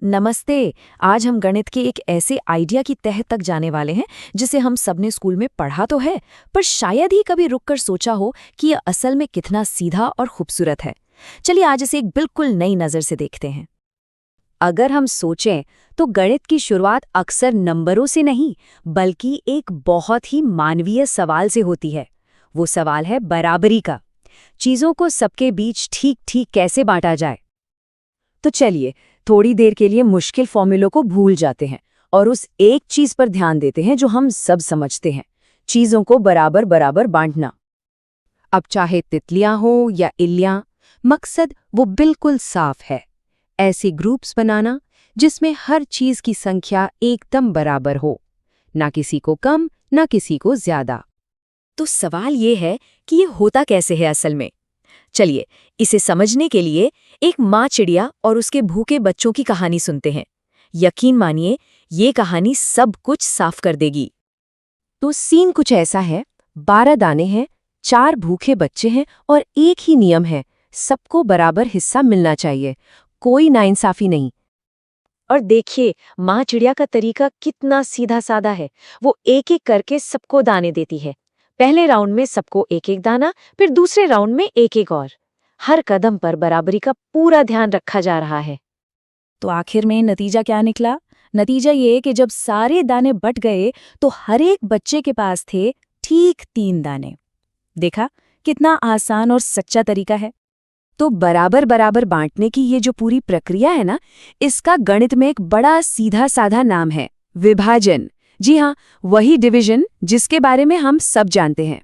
नमस्ते। आज हम गणित के एक ऐसे आइडिया की तह तक जाने वाले हैं जिसे हम सबने स्कूल में पढ़ा तो है, पर शायद ही कभी रुककर सोचा हो कि यह असल में कितना सीधा और खूबसूरत है। चलिए आज इसे एक बिल्कुल नई नज़र से देखते हैं। अगर हम सोचें तो गणित की शुरुआत अक्सर नंबरों से नहीं बल्कि एक बहुत ही मानवीय सवाल से होती है। वो सवाल है बराबरी का। चीज़ों को सबके बीच ठीक ठीक कैसे बांटा जाए। तो चलिए थोड़ी देर के लिए मुश्किल फॉर्मूलों को भूल जाते हैं और उस एक चीज़ पर ध्यान देते हैं जो हम सब समझते हैं, चीज़ों को बराबर बराबर बांटना। अब चाहे तितलियां हो या इल्लियां, मकसद वो बिल्कुल साफ है। ऐसे ग्रुप्स बनाना जिसमें हर चीज की संख्या एकदम बराबर हो, ना किसी को कम ना किसी को ज्यादा। तो सवाल ये है कि ये होता कैसे है असल में। चलिए इसे समझने के लिए एक माँ चिड़िया और उसके भूखे बच्चों की कहानी सुनते हैं। यकीन मानिए ये कहानी सब कुछ साफ कर देगी। तो सीन कुछ ऐसा है, 12 दाने हैं, 4 भूखे बच्चे हैं और एक ही नियम है, सबको बराबर हिस्सा मिलना चाहिए, कोई नाइंसाफी नहीं। और देखिए माँ चिड़िया का तरीका कितना सीधा साधा है। वो एक एक करके सबको दाने देती है। पहले राउंड में सबको एक एक दाना, फिर दूसरे राउंड में एक एक और। हर कदम पर बराबरी का पूरा ध्यान रखा जा रहा है। तो आखिर में नतीजा क्या निकला? नतीजा ये कि जब सारे दाने बट गए तो हर एक बच्चे के पास थे ठीक 3 दाने। देखा कितना आसान और सच्चा तरीका है। तो बराबर बराबर बांटने की ये जो पूरी प्रक्रिया है ना, इसका गणित में एक बड़ा सीधा साधा नाम है, विभाजन। जी हाँ, वही डिवीजन जिसके बारे में हम सब जानते हैं।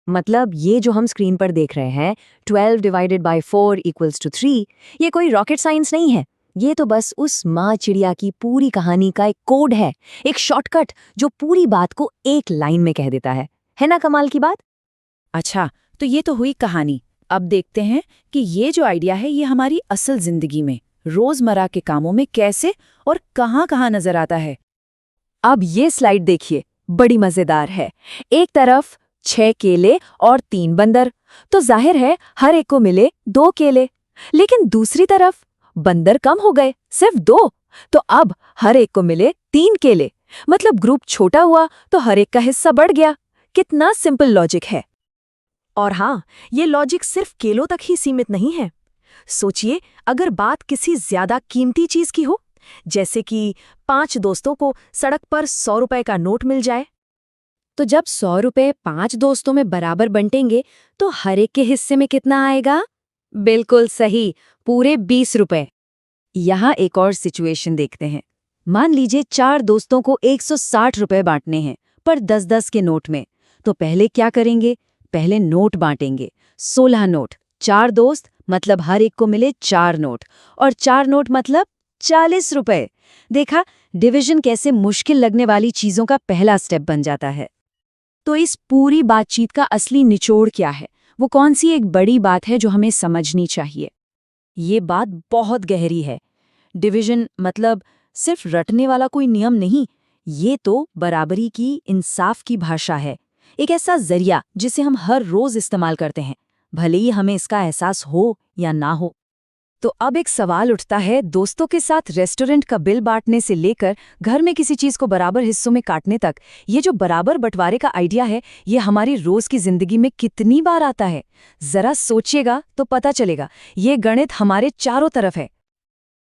मतलब ये जो हम स्क्रीन पर देख रहे हैं 12 डिवाइडेड बाय 4 इक्वल्स टू 3, ये कोई रॉकेट साइंस नहीं है। ये तो बस उस माँ चिड़िया की पूरी कहानी का एक कोड है, एक शॉर्टकट जो पूरी बात को एक लाइन में कह देता है ना कमाल की बात। अच्छा, तो ये तो हुई कहानी। अब देखते हैं कि ये जो आइडिया है ये हमारी असल जिंदगी में, रोजमर्रा के कामों में कैसे और कहाँ-कहाँ नजर आता है। अब ये स्लाइड देखिए, बड़ी मजेदार है। एक तरफ 6 केले और 3 बंदर, तो जाहिर है हर एक को मिले 2 केले। लेकिन दूसरी तरफ बंदर कम हो गए, सिर्फ 2, तो अब हर एक को मिले 3 केले। मतलब ग्रुप छोटा हुआ तो हर एक का हिस्सा बढ़ गया। कितना सिंपल लॉजिक है। और हाँ, ये लॉजिक सिर्फ केलों तक ही सीमित नहीं है। सोचिए अगर बात किसी ज्यादा कीमती चीज की हो, जैसे कि 5 दोस्तों को सड़क पर 100 रुपए का नोट मिल जाए। तो जब 100 रुपए 5 दोस्तों में बराबर बंटेंगे तो हर एक के हिस्से में कितना आएगा? बिल्कुल सही, पूरे 20 रुपए। यहाँ एक और सिचुएशन देखते हैं। मान लीजिए 4 दोस्तों को 160 रुपए बांटने हैं, पर 10-10 के नोट में। तो पहले क्या करेंगे? पहले नोट बांटेंगे। 16 नोट, 4 दोस्त मतलब हर एक को मिले 4 नोट, और 4 नोट मतलब 40 रुपए। देखा डिवीजन कैसे मुश्किल लगने वाली चीजों का पहला स्टेप बन जाता है। तो इस पूरी बातचीत का असली निचोड़ क्या है? वो कौन सी एक बड़ी बात है जो हमें समझनी चाहिए? ये बात बहुत गहरी है। डिवीजन मतलब सिर्फ रटने वाला कोई नियम नहीं, ये तो बराबरी की, इंसाफ की भाषा है। एक ऐसा जरिया जिसे हम हर रोज इस्तेमाल करते हैं, भले ही हमें इसका एहसास हो या ना हो। तो अब एक सवाल उठता है, दोस्तों के साथ रेस्टोरेंट का बिल बांटने से लेकर घर में किसी चीज को बराबर हिस्सों में काटने तक, ये जो बराबर बंटवारे का आइडिया है, ये हमारी रोज की जिंदगी में कितनी बार आता है। जरा सोचिएगा तो पता चलेगा, ये गणित हमारे चारों तरफ है।